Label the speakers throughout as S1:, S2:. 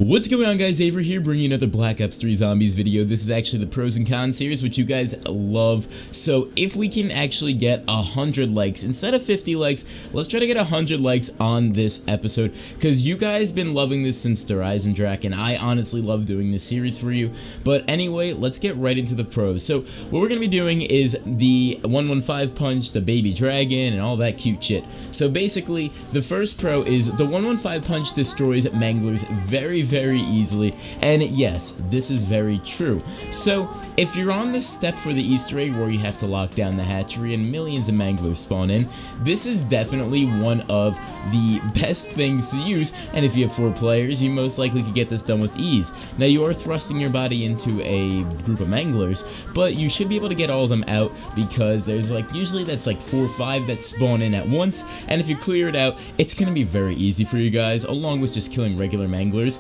S1: What's going on, guys? Avxry here, bringing you another Black Ops 3 Zombies video. This is actually the pros and cons series, which you guys love. So if we can actually get 100 likes instead of 50 likes, let's try to get 100 likes on this episode, because you guys been loving this since the Rise and Drac, and I honestly love doing this series for you. But anyway, let's get right into the pros. So what we're going to be doing is the 115 punch, the baby dragon, and all that cute shit. So basically, the first pro is the 115 punch destroys manglers very easily, and yes, this is very true. So if you're on this step for the Easter egg where you have to lock down the hatchery and millions of manglers spawn in, this is definitely one of the best things to use, and if you have 4 players, you most likely could get this done with ease. Now, you are thrusting your body into a group of manglers, but you should be able to get all of them out, because there's usually that's 4 or 5 that spawn in at once, and if you clear it out, it's gonna be very easy for you guys, along with just killing regular manglers.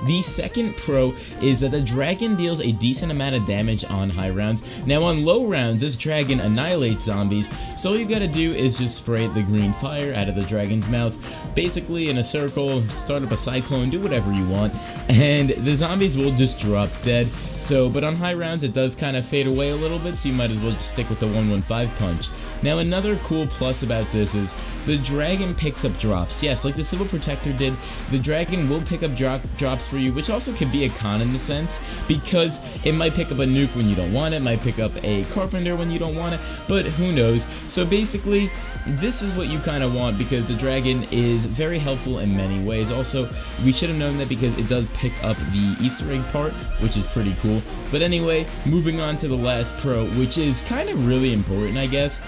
S1: The second pro is that the dragon deals a decent amount of damage on high rounds. Now, on low rounds, this dragon annihilates zombies, so all you gotta do is just spray the green fire out of the dragon's mouth, basically in a circle, start up a cyclone, do whatever you want, and the zombies will just drop dead. So, but on high rounds, it does kind of fade away a little bit, so you might as well just stick with the 115 punch. Now, another cool plus about this is the dragon picks up drops. Yes, like the Civil Protector did, the dragon will pick up drops for you, which also can be a con in the sense, because it might pick up a nuke when you don't want it, might pick up a carpenter when you don't want it, but who knows. So basically, this is what you kind of want, because the dragon is very helpful in many ways. Also, we should have known that because it does pick up the Easter egg part, which is pretty cool. But anyway, moving on to the last pro, which is kind of really important, I guess,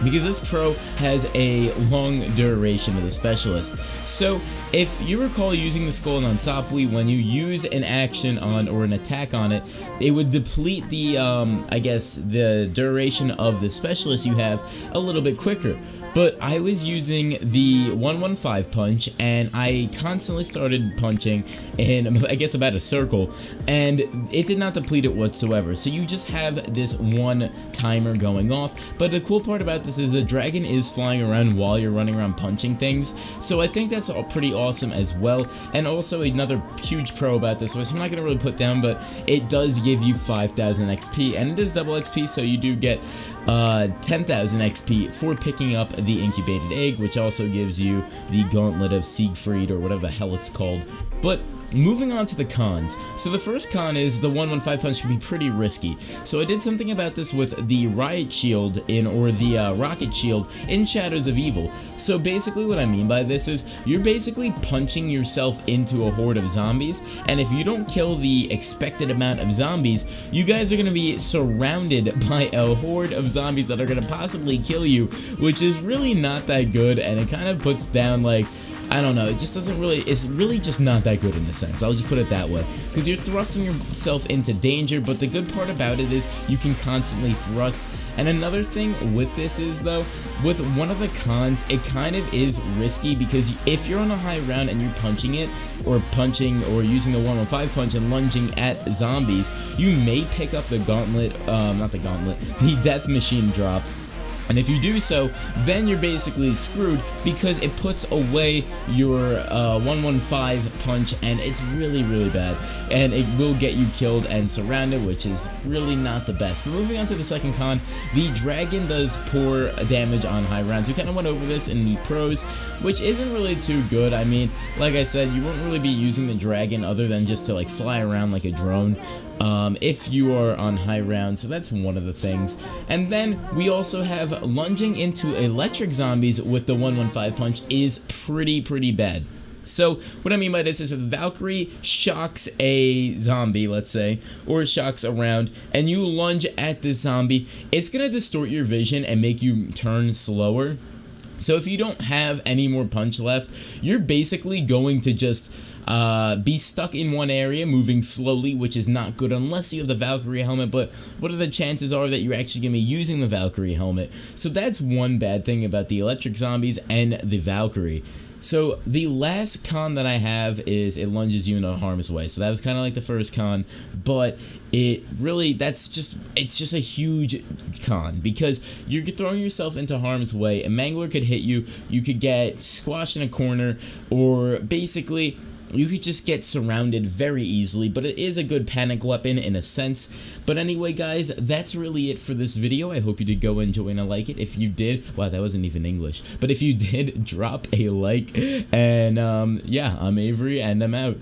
S1: because this pro has a long duration of the specialist. So if you recall using the skull on Sapwi, when you use an action on or an attack on it, it would deplete the I guess the duration of the specialist you have a little bit quicker. But I was using the 115 punch, and I constantly started punching in, I guess, about a circle, and it did not deplete it whatsoever. So you just have this one timer going off. But the cool part about this is the dragon is flying around while you're running around punching things. So I think that's all pretty awesome as well. And also another huge pro about this, which I'm not going to really put down, but it does give you 5,000 XP, and it is double XP, so you do get 10,000 XP for picking up the incubated egg, which also gives you the Gauntlet of Siegfried, or whatever the hell it's called. But moving on to the cons. So the first con is the 115 punch can be pretty risky. So I did something about this with the riot shield or the rocket shield in Shadows of Evil. So basically what I mean by this is you're basically punching yourself into a horde of zombies, and if you don't kill the expected amount of zombies, you guys are going to be surrounded by a horde of zombies that are going to possibly kill you, which is really not that good, and it kind of puts down, I don't know, it just doesn't really, it's really just not that good in a sense, I'll just put it that way, because you're thrusting yourself into danger. But the good part about it is you can constantly thrust. And another thing with this is, though, with one of the cons, it kind of is risky, because if you're on a high round and you're punching it, or using the 115 punch and lunging at zombies, you may pick up the the death machine drop. And if you do so, then you're basically screwed, because it puts away your 115 punch, and it's really bad, and it will get you killed and surrounded, which is really not the best. But moving on to the second con, the dragon does poor damage on high rounds. We kind of went over this in the pros, which isn't really too good. I mean, like I said, you won't really be using the dragon other than just to fly around like a drone if you are on high rounds, so that's one of the things. And then we also have lunging into electric zombies with the 115 punch is pretty bad. So what I mean by this is if Valkyrie shocks a zombie, let's say, or shocks around, and you lunge at this zombie, it's gonna distort your vision and make you turn slower. So if you don't have any more punch left, you're basically going to just be stuck in one area, moving slowly, which is not good unless you have the Valkyrie helmet. But what are the chances are that you're actually going to be using the Valkyrie helmet? So that's one bad thing about the electric zombies and the Valkyrie. So the last con that I have is it lunges you into harm's way. So that was kind of like the first con, but it really, it's just a huge con, because you're throwing yourself into harm's way. A mangler could hit you, you could get squashed in a corner, or basically you could just get surrounded very easily, but it is a good panic weapon in a sense. But anyway, guys, that's really it for this video. I hope you did go enjoy and like it. If you did, wow, that wasn't even English, but if you did, drop a like, and yeah, I'm Avxry, and I'm out.